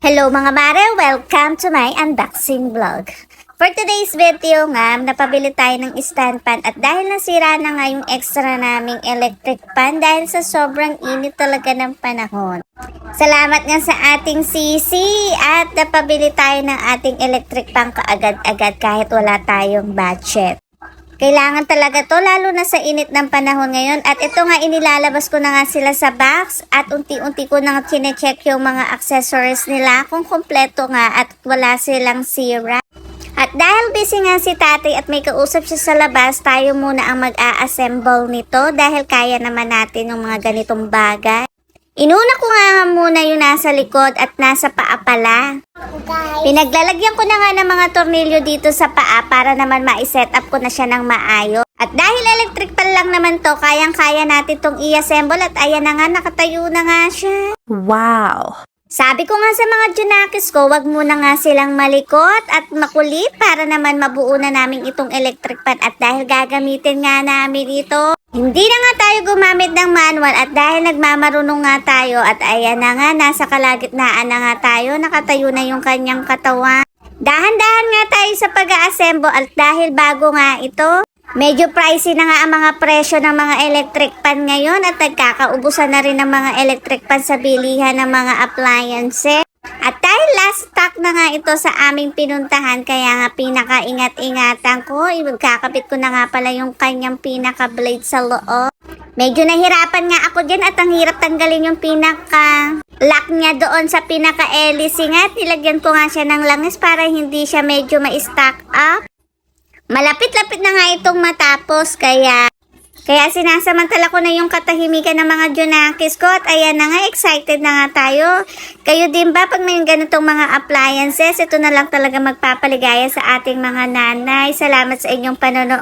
Hello mga mare! Welcome to my unboxing vlog. For today's video nga, napabili tayo ng stand fan at dahil nasira na nga yung extra naming electric fan dahil sa sobrang init talaga ng panahon. Salamat nga sa ating sisi at napabili tayo ng ating electric fan kaagad-agad kahit wala tayong budget. Kailangan talaga to lalo na sa init ng panahon ngayon at ito nga inilalabas ko na nga sila sa box at unti-unti ko na chinecheck yung mga accessories nila kung kompleto nga at wala silang sira. At dahil busy nga si tatay at may kausap siya sa labas, tayo muna ang mag-a-assemble nito dahil kaya naman natin yung mga ganitong bagay. Inuna ko nga muna yung nasa likod at nasa paa pala. Pinaglalagyan ko na nga ng mga tornilyo dito sa paa para naman ma-set up ko na siya ng maayos. At dahil electric pan lang naman to, kayang-kaya natin tong i-assemble at ayan na nga, nakatayo na nga siya. Wow! Sabi ko nga sa mga junakis ko, wag muna nga silang malikot at makulit para naman mabuo na namin itong electric pan at dahil gagamitin nga namin ito. Hindi na nga tayo gumamit ng manual at dahil nagmamarunong nga tayo at ayan na nga, nasa kalagitnaan na nga tayo, nakatayo na yung kanyang katawan. Dahan-dahan nga tayo sa pag-a-assemble at dahil bago nga ito, medyo pricey na nga ang mga presyo ng mga electric pan ngayon at nagkakaubusan na rin ng mga electric pan sa bilihan ng mga appliances. At dahil last stock na nga ito sa aming pinuntahan, kaya nga pinaka-ingat-ingatan ko, kakapit ko na nga pala yung kanyang pinaka-blade sa loob. Medyo nahirapan nga ako dyan at ang hirap tanggalin yung pinaka-lock niya doon sa pinaka-hélice nga. Nilagyan ko nga siya ng langis para hindi siya medyo ma-stack up. Malapit-lapit na nga itong matapos, kaya sinasamantala ko na yung katahimikan ng mga junakis ko at ayan na nga, excited na nga tayo. Kayo din ba pag may ganitong mga appliances, ito na lang talaga magpapaligaya sa ating mga nanay. Salamat sa inyong panonood.